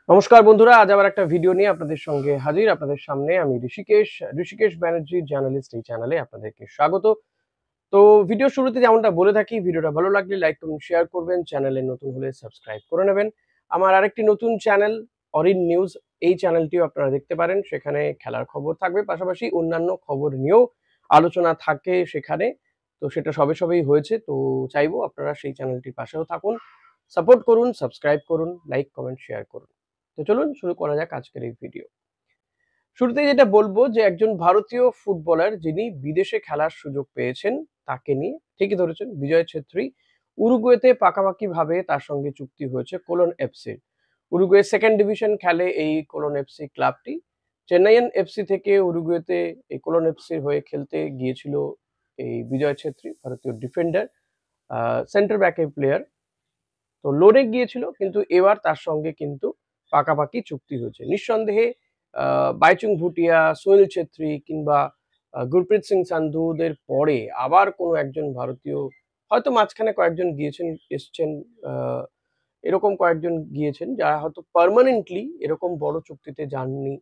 নমস্কার বন্ধুরা, আজ আবার একটা ভিডিও নিয়ে আপনাদের সঙ্গে হাজির। আপনাদের সামনে আমি ঋষিকেশ ব্যানার্জি জার্নালিস্ট। এই চ্যানেলে আপনাদেরকে স্বাগত। তো ভিডিও শুরুতে যেমনটা বলে থাকি, ভিডিওটা ভালো লাগলে লাইক করুন, শেয়ার করবেন, চ্যানেলে নতুন হলে সাবস্ক্রাইব করে নেবেন। আমার আরেকটি নতুন চ্যানেল অরিন নিউজ, এই চ্যানেলটিও আপনারা দেখতে পারেন। সেখানে খেলার খবর থাকবে, পাশাপাশি অন্যান্য খবর নিয়েও আলোচনা থাকে সেখানে। তো সেটা সবেই হয়েছে। তো চাইবো আপনারা সেই চ্যানেলটির পাশেও থাকুন, সাপোর্ট করুন, সাবস্ক্রাইব করুন, লাইক কমেন্ট শেয়ার করুন। তো চলুন শুরু করা যাক আজকের এই ভিডিও। শুরুতেই যেটা বলবো যে একজন ভারতীয় ফুটবলার যিনি বিদেশে খেলার সুযোগ পেয়েছেন তাকে নিয়ে, ঠিকই ধরেছেন, বিজয় ছেত্রী। উরুগুয়েতে পাকাপাকি ভাবে তার সঙ্গে চুক্তি হয়েছে colon FC. Uruguay second division খেলে এই কোলন এফসি ক্লাবটি। চেন্নাইয়ান এফসি থেকে উরুগুয়েতে এই কোলন এফসির হয়ে খেলতে গিয়েছিল এই বিজয় ছেত্রী, ভারতীয় ডিফেন্ডার, সেন্টার ব্যাকের প্লেয়ার। তো লোনে গিয়েছিল, কিন্তু এবার তার সঙ্গে কিন্তু পাকাপাকি চুক্তি হয়েছে। নিঃসন্দেহে বাইচুং ভুটিয়া, সোহেল ছেত্রী কিংবা গুরপ্রীত সিং সান্ধুদের পরে আবার কোনো একজন ভারতীয়, হয়তো মাঝখানে কয়েকজন গিয়েছেন এসছেন, এরকম কয়েকজন গিয়েছেন যারা হয়তো পার্মানেন্টলি এরকম বড় চুক্তিতে যাননি,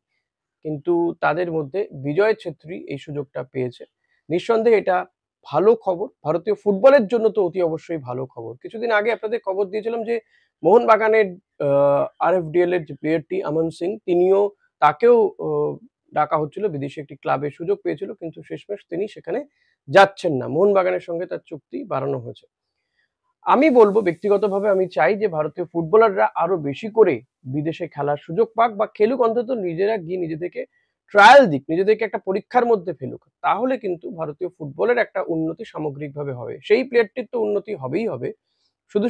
কিন্তু তাদের মধ্যে বিজয় ছেত্রী এই সুযোগটা পেয়েছে। নিঃসন্দেহে এটা ভালো খবর, ভারতীয় ফুটবলের জন্য তো অতি অবশ্যই ভালো খবর। কিছুদিন আগে আপনাদের খবর দিয়েছিলাম যে মোহনবাগানের আরএফডিএল এর যে প্লেয়ারটি আমন সিং, তাকেও ডাকা হচ্ছিল, বিদেশি একটি ক্লাবে সুযোগ পেয়েছিল, কিন্তু শেষমেশ তিনি সেখানে যাচ্ছেন না। মোহনবাগানের সঙ্গে তার চুক্তি বাড়ানো হয়েছে। আমি বলবো ব্যক্তিগতভাবে আমি চাই যে ভারতীয় ফুটবলাররা আরো বেশি করে বিদেশে খেলার সুযোগ পাক, বা খেলুক, অন্তত নিজেরা গিয়ে নিজেদেরকে ট্রায়াল দিক, নিজেদেরকে একটা পরীক্ষার মধ্যে ফেলুক। তাহলে কিন্তু ভারতীয় ফুটবলের একটা উন্নতি সামগ্রিকভাবে হবে। সেই প্লেয়ারটির তো উন্নতি হবেই হবে।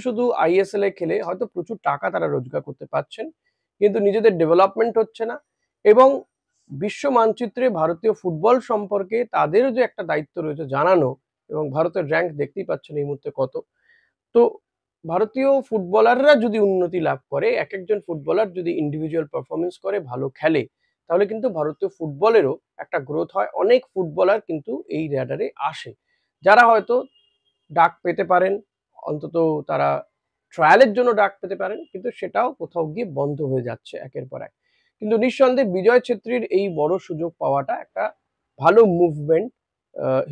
শুধু আইএসএল এ খেলে হয়তো প্রচুর টাকা তারা রোজগার করতে পারছেন, কিন্তু নিজেদের ডেভেলপমেন্ট হচ্ছে না। এবং বিশ্ব মানচিত্রে ভারতীয় ফুটবল সম্পর্কে তাদেরও যে একটা দায়িত্ব রয়েছে জানানো, এবং ভারতের র্যাঙ্ক দেখতেই পাচ্ছেন এই মুহূর্তে কত। তো ভারতীয় ফুটবলাররা যদি উন্নতি লাভ করে, একজন ফুটবলার যদি ইন্ডিভিজুয়াল পারফরমেন্স করে, ভালো খেলে, তাহলে কিন্তু ভারতীয় ফুটবলেরও একটা গ্রোথ হয়। অনেক ফুটবলার কিন্তু এই র্যাডারে আসে, যারা হয়তো ডাক পেতে পারেন, অন্তত তারা ট্রায়ালের জন্য ডাক পেতে পারেন, কিন্তু সেটাও কোথাও গিয়ে বন্ধ হয়ে যাচ্ছে একের পর এক। কিন্তু নিঃসন্দেহে বিজয় ছেত্রীর এই বড় সুযোগ পাওয়াটা একটা ভালো মুভমেন্ট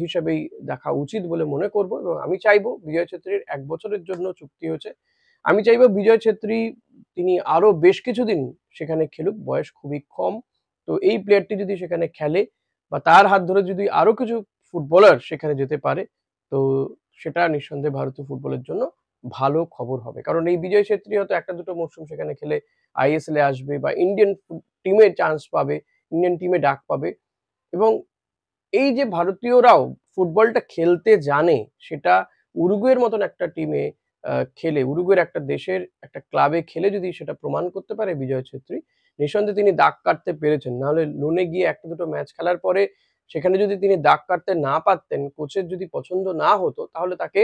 হিসেবেই দেখা উচিত বলে মনে করব। এবং আমি চাইবো বিজয় ছেত্রীর 1 বছরের জন্য চুক্তি হয়েছে। আমি চাইবো বিজয় ছেত্রী তিনি আরো বেশ কিছুদিন সেখানে খেলুক, বয়স খুবই কম। তো এই প্লেয়ারটি যদি সেখানে খেলে, বা তার হাত ধরে যদি আরো কিছু ফুটবলার সেখানে যেতে পারে, তো সেটা নিঃসন্দেহে ভারতীয় ফুটবলের জন্য ভালো খবর হবে। কারণ এই বিজয় ছেত্রী হয়তো একটা দুটো মরশুম সেখানে খেলে আইএসএল এ আসবে, বা ইন্ডিয়ান টিমে চান্স পাবে, ইন্ডিয়ান টিমে ডাক পাবে। এবং এই যে ভারতীয়রাও ফুটবলটা খেলতে জানে, সেটা উরুগুয়ের মতন একটা টিমে খেলে, উরুগুয়ের একটা দেশের একটা ক্লাবে খেলে যদি সেটা প্রমাণ করতে পারে বিজয় ছেত্রী, নিঃসন্দেহে তিনি দাগ কাটতে পেরেছেন। নাহলে লোনে গিয়ে একটা দুটো ম্যাচ খেলার পরে সেখানে যদি তিনি দাগ কাটতে না পারতেন, কোচের যদি পছন্দ না হতো, তাহলে তাকে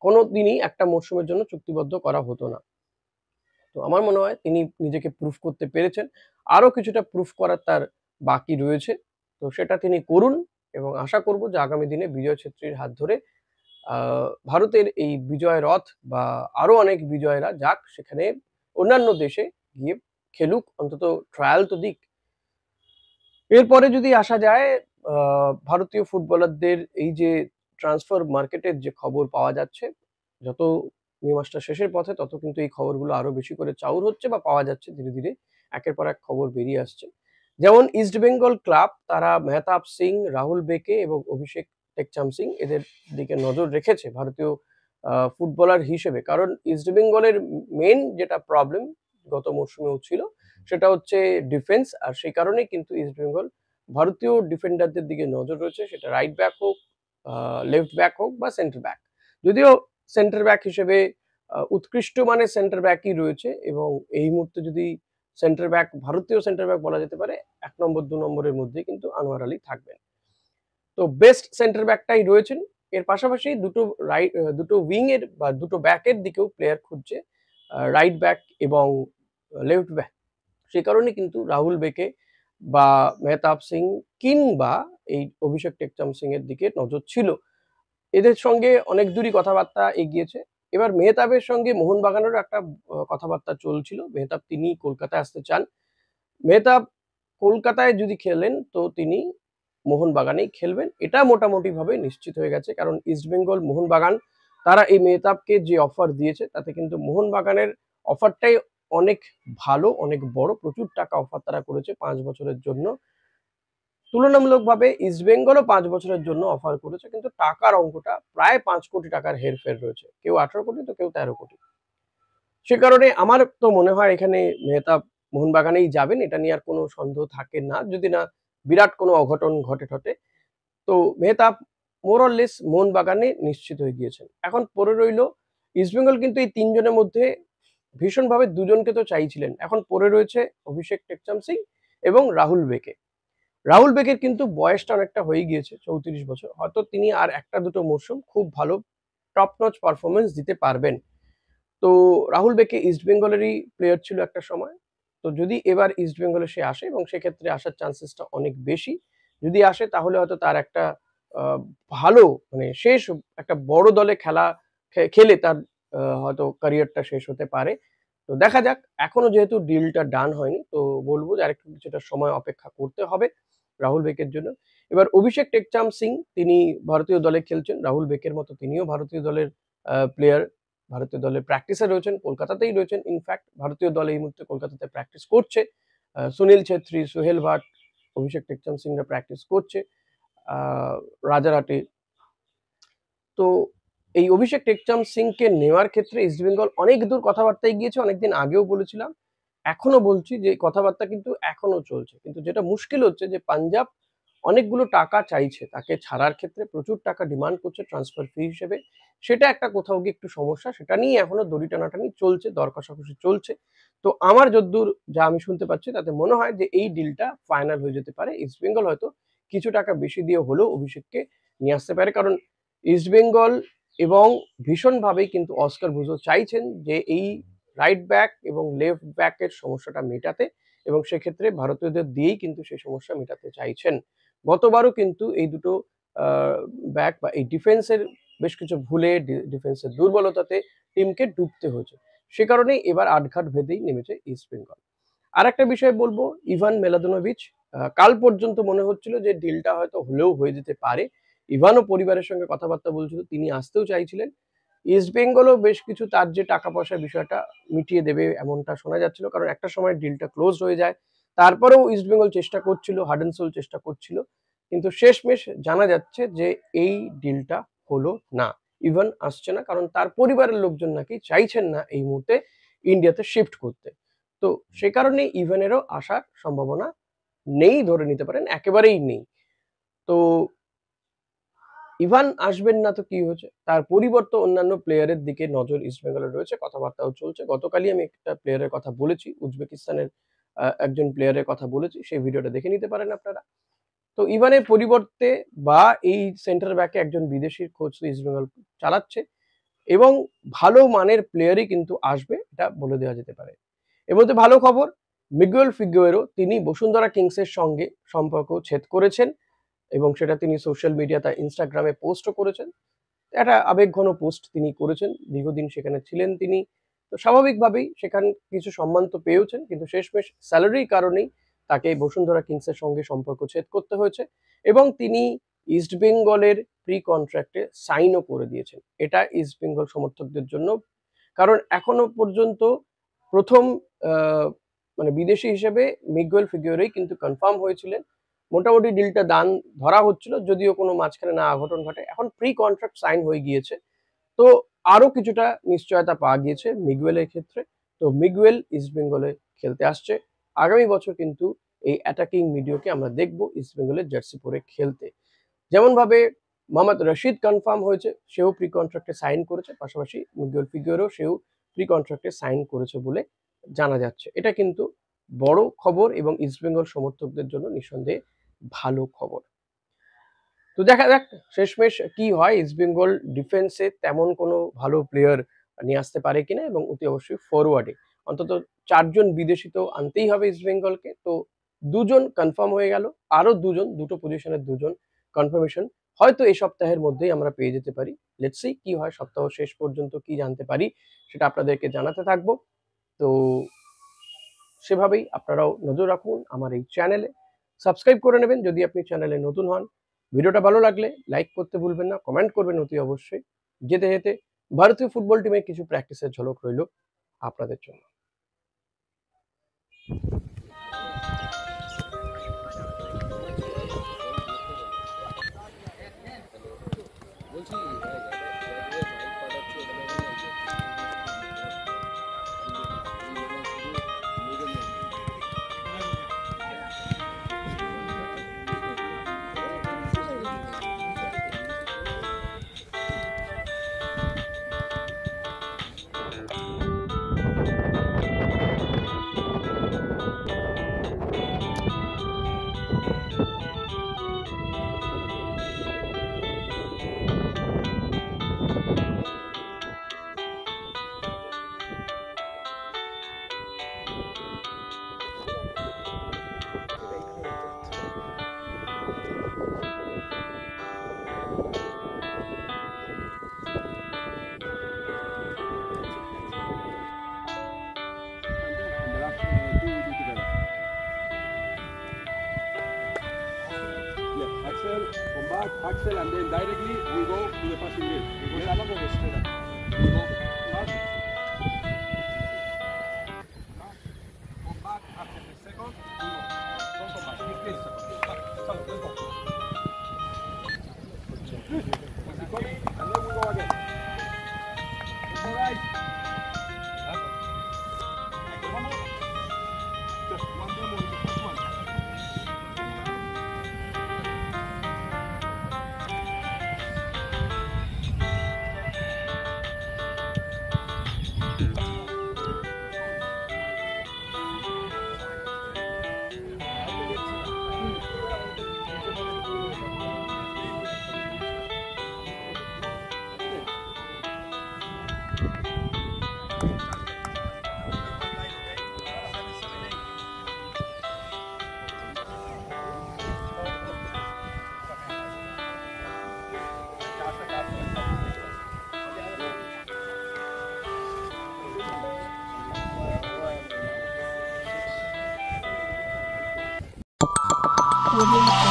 কোনোদিনই একটা মরশুমের জন্য চুক্তিবদ্ধ করা হতো না। তো আমার মনে হয় তিনি নিজেকে প্রুফ করতে পেরেছেন। আরো কিছুটা প্রুফ করার তার বাকি রয়েছে। তো সেটা তিনি করুন, এবং আশা করব যে আগামী দিনে বিজয় ছেত্রীর হাত ধরে আ ভারতের এই বিজয় রথ, বা আরো অনেক বিজয়রা যাক সেখানে, অন্যান্য দেশে গিয়ে খেলুক, অন্তত ট্রায়াল তো দিক। এরপরে যদি আসা যায় আ ভারতীয় ফুটবলারদের এই যে ট্রান্সফার মার্কেটের যে খবর পাওয়া যাচ্ছে, যত মে মাসটা শেষের পথে তত কিন্তু এই খবরগুলো আরো বেশি করে চাউর হচ্ছে, বা পাওয়া যাচ্ছে ধীরে। একের পর এক খবর বেরিয়ে আসছে। যেমন ইস্ট বেঙ্গল ক্লাব, তারা মেহতাব সিং, রাহুল বেকে এবং অভিষেক টেকচাম সিং, এদের দিকে নজর রেখেছে ভারতীয় ফুটবলার হিসেবে। কারণ ইস্ট বেঙ্গলের মেইন যেটা প্রবলেম গত মরশুমেও ছিল, সেটা হচ্ছে ডিফেন্স। আর সেই কারণেই কিন্তু ইস্ট বেঙ্গল ভারতীয় ডিফেন্ডারদের দিকে নজর রয়েছে, সেটা রাইট ব্যাক হোক, লেফট ব্যাক হোক, বা সেন্টার ব্যাক। যদিও সেন্টার ব্যাক হিসেবে উৎকৃষ্ট মানের সেন্টার ব্যাকই রয়েছে, এবং এই মুহূর্তে যদি সেন্টার ব্যাক, ভারতীয় সেন্টার ব্যাক বলা যেতে পারে, ১ নম্বর ২ নম্বরের মধ্যে কিন্তু আনোয়ার আলী থাকবেন। তো বেস্ট সেন্টার ব্যাকটাই রয়েছেন। এর পাশাপাশি দুটো উইং এর বা দুটো ব্যাকের দিকেও প্লেয়ার খুঁজছে, রাইট ব্যাক এবং লেফট ব্যাক। সে কারণে কিন্তু রাহুল বেকে বা মেহতাব সিং কিংবা এই অভিষেক টেকচাম সিং এর দিকে নজর ছিল। এদের সঙ্গে অনেক দূরই কথাবার্তা এগিয়েছে। এবার মেহতাবের সঙ্গে মোহনবাগানেরও একটা কথাবার্তা চলছিল। মেহতাব তিনি কলকাতায় আসতে চান। মেহতাব কলকাতায় যদি খেলেন তো তিনি মোহনবাগানেই খেলবেন। এটা মোটামুটিভাবে নিশ্চিত হয়ে গেছে। কারণ ইস্টবেঙ্গল, মোহনবাগান তারা এই মেহতাবকে যে অফার দিয়েছে তাতে কিন্তু মোহনবাগানের অফারটাই অনেক ভালো, অনেক বড়। প্রচুর টাকা অফার তারা করেছে ৫ বছরের জন্য। তুলনামূলকভাবে ইস্টবেঙ্গলও ৫ বছরের জন্য অফার করেছে। কিন্তু টাকার অঙ্কটা প্রায় ৫ কোটি টাকার হেরফের রয়েছে। কেউ ১৮ কোটি তো কেউ ১৩ কোটি। সে কারণে আমার তো মনে হয় এখানে মেহতাব মোহনবাগানেই যাবেন। এটা নিয়ে আর কোনো সন্দেহ থাকে না। যদি না বিরাট কোনো অঘটন ঘটে। তো মেহতাব মোর অর লেস মোহনবাগানে নিশ্চিত হয়ে গিয়েছেন। এখন পড়ে রইল ইস্টবেঙ্গল কিন্তু এই ৩ জনের মধ্যে ভীষণভাবে ২ জনকে তো চাইছিলেন। এখন পড়ে রয়েছে অভিষেক টেকচাম সিং এবং রাহুল বেকে। রাহুল বেকের কিন্তু বয়সটা অনেকটা হয়ে গিয়েছে ৩৪ বছর। হয়তো তিনি আর ১টা-২টো মরশুম খুব ভালো টপ নচ পারফরম্যান্স দিতে পারবেন। তো রাহুল বেকে ইস্টবেঙ্গলেরই প্লেয়ার ছিল একটা সময়। তো যদি এবার ইস্টবেঙ্গলে সে আসে এবং সেক্ষেত্রে আসার চান্সেসটা অনেক বেশি। যদি আসে তাহলে হয়তো তার একটা আ ভালো মানে শেষ একটা বড় দলে খেলে তার হয়তো ক্যারিয়ারটা শেষ হতে পারে। তো দেখা যাক। এখনো যেহেতু ডিলটা ডান হয়নি তো বলবো যে আরেকটু কিছুটা সময় অপেক্ষা করতে হবে রাহুল বেকের জন্য। এবার অভিষেক টেকচাম সিং তিনি ভারতীয় দলে খেলছেন। রাহুল বেকের মতো তিনিও ভারতীয় দলের প্লেয়ার। ভারতীয় দলের প্র্যাকটিসে রয়েছেন, কলকাতাতেই রয়েছেন। ইনফ্যাক্ট ভারতীয় দলে এই মুহূর্তে কলকাতাতে প্র্যাকটিস করছে। সুনীল ছেত্রী, সোহেল ভাট, অভিষেক টেকচাম সিংরা প্র্যাকটিস করছে আ রাজারহাটে। তো এই অভিষেক টেকচাম সিংকে নেওয়ার ক্ষেত্রে ইস্টবেঙ্গল অনেক দূর কথাবার্তায় গিয়েছে, অনেকদিন আগেও বলেছিলাম। এখনো বলছি যে কথাবার্তা কিন্তু এখনো চলছে। কিন্তু যেটা মুশকিল হচ্ছে যে পাঞ্জাব অনেকগুলো টাকা চাইছে। তাকে ছাড়ার ক্ষেত্রে প্রচুর টাকা ডিমান্ড করছে ট্রান্সফার ফি হিসেবে। সেটা একটা কোথাও গিয়ে একটু সমস্যা। সেটা নিয়ে এখনো দড়ি টানাটানি চলছে, দর কষাকষি চলছে। তো আমার যদ্দূর যা আমি শুনতে পাচ্ছি তাতে মনে হয় যে এই ডিলটা ফাইনাল হয়ে যেতে পারে। ইস্টবেঙ্গল হয়তো কিছু টাকা বেশি দিয়ে হলেও অভিষেককে নিয়ে আসতে পারে। কারণ ইস্টবেঙ্গল এবং ভীষণভাবেই কিন্তু অস্কার ব্রুজো চাইছেন যে এই রাইট ব্যাক এবং লেফট ব্যাকের সমস্যাটা মেটাতে এবং সেক্ষেত্রে ভারতীয়দের দিয়েই কিন্তু সেই সমস্যা মেটাতে চাইছেন। গতবারও কিন্তু এই দুটো আ ব্যাক বা এই ডিফেন্সের বেশ কিছু ভুলে ডিফেন্সের দুর্বলতাতে টিমকে ডুবতে হয়েছে। সে কারণেই এবার আটঘাট ভেদেই নেমেছে ইস্টবেঙ্গল। আরেকটা বিষয় বলবো ইভান মেলাদোনোভিচ কাল পর্যন্ত মনে হচ্ছিল যে ডিলটা হয়তো হলেও হয়ে যেতে পারে। ইভানও পরিবারের সঙ্গে কথাবার্তা বলছিল, তিনি আসতেও চাইছিলেন। ইস্টবেঙ্গলও বেশ কিছু তার যে টাকা পয়সার বিষয়টা মিটিয়ে দেবে এমনটা শোনা যাচ্ছিল। কারণ একটা সময় ডিলটা ক্লোজ হয়ে যায়। তারপরেও ইস্টবেঙ্গল চেষ্টা করছিল, হার্ট অ্যান্ড সোল চেষ্টা করছিল। কিন্তু শেষমেশ জানা যাচ্ছে যে এই ডিলটা হলো না। ইভান আসছে না কারণ তার পরিবারের লোকজন নাকি চাইছেন না এই মুহূর্তে ইন্ডিয়াতে শিফট করতে। তো সে কারণে ইভানেরও আসার সম্ভাবনা নেই ধরে নিতে পারেন, একেবারেই নেই। তো ইভান আসবেন না তো কি হয়েছে? তার পরিবর্তে অন্যান্য প্লেয়ারের দিকে নজর ইস্টবেঙ্গলের রয়েছে, কথাবার্তাও চলছে। গতকালই আমি একটা প্লেয়ারের কথা বলেছি, উজবেকিস্তানের একজন প্লেয়ারের কথা বলেছি। সেই ভিডিওটা দেখে নিতে পারেন আপনারা। তো ইভানের পরিবর্তে বা এই সেন্টার ব্যাকে একজন বিদেশির খোঁজ তো ইস্টবেঙ্গল চালাচ্ছে এবং ভালো মানের প্লেয়ারই কিন্তু আসবে, এটা বলে দেওয়া যেতে পারে। এর মধ্যে ভালো খবর, মিগুয়েল ফিগুয়েরো তিনি বসুন্ধরা কিংসের সঙ্গে সম্পর্ক ছেদ করেছেন এবং সেটা তিনি সোশ্যাল মিডিয়া তার ইনস্টাগ্রামে পোস্টও করেছেন। একটা আবেগঘন পোস্ট তিনি করেছেন। দীর্ঘদিন সেখানে ছিলেন তিনি। তো স্বাভাবিকভাবেই সেখানে কিছু সম্মান তো পেয়েওছেন। কিন্তু শেষমেশ স্যালারির কারণেই তাকে বসুন্ধরা কিংসের সঙ্গে সম্পর্ক ছেদ করতে হয়েছে এবং তিনি ইস্টবেঙ্গলের প্রি কন্ট্রাক্টে সাইনও করে দিয়েছেন। এটা ইস্টবেঙ্গল সমর্থকদের জন্য কারণ এখনো পর্যন্ত ১ম আ মানে বিদেশি হিসেবে মিগুয়েল ফিগুয়েরোই কিন্তু কনফার্ম হয়েছিলেন। মোটামুটি ডিলটা ধরা হচ্ছিল যদিও কোনো মাঝখানে না অঘটন ঘটে। এখন প্রি কন্ট্রাক্ট সাইন হয়ে গিয়েছে। তো আরো কিছুটা নিশ্চয়তা পাওয়া গিয়েছে মিগুয়েলের ক্ষেত্রে। তো মিগুয়েল ইস্টবেঙ্গলে খেলতে আসছে। আগামী বছর কিন্তু এই অ্যাটাকিং মিডিওকে আমরা দেখব ইস্টবেঙ্গলের জার্সি পরে খেলতে। যেমনভাবে মোহাম্মদ রশিদ কনফার্ম হয়েছে, সেও প্রি কন্ট্রাক্টে সাইন করেছে। পাশাপাশি মিগুয়েল ফিগুয়েরো সেও প্রি কন্ট্রাক্টে সাইন করেছে বলে জানা যাচ্ছে। এটা কিন্তু বড় খবর এবং ইস্টবেঙ্গল সমর্থকদের জন্য নিঃসন্দেহে ভালো খবর। তো দেখা যাক শেষমেশ কি হয় ইস্টবেঙ্গল ডিফেন্সে তেমন কোনো ভালো প্লেয়ার নিয়ে আসতে পারে কিনা এবং অতি অবশ্যই ফরওয়ার্ডে অন্তত ৪ জন বিদেশি তো আনতেই হবে ইস্টবেঙ্গলকে। তো ২ জন কনফার্ম হয়ে গেল। আরো ২ জন, দুটো পজিশনের ২ জন কনফার্মেশন হয়তো এই সপ্তাহের মধ্যেই আমরা পেয়ে যেতে পারি। লেটস সি কি হয়, সপ্তাহ শেষ পর্যন্ত কি জানতে পারি সেটা আপনাদেরকে জানাতে থাকবো। তো সেভাবেই আপনারাও নজর রাখুন আমার এই চ্যানেলে, সাবস্ক্রাইব করে নেবেন যদি আপনি চ্যানেলে নতুন হন। ভিডিওটা ভালো লাগলে লাইক করতে ভুলবেন না, কমেন্ট করবেন অতি অবশ্যই। যেতে যেতে ভারতীয় ফুটবল টিমের কিছু প্র্যাকটিসের ঝলক রইল আপনাদের জন্য। Axel, come back, Axel, and then directly we go to the passing game. We go back. Come back after the second. We go. Don't come back. Please. Let's go. And then we go again. All right. Just one demo in the first one. Audio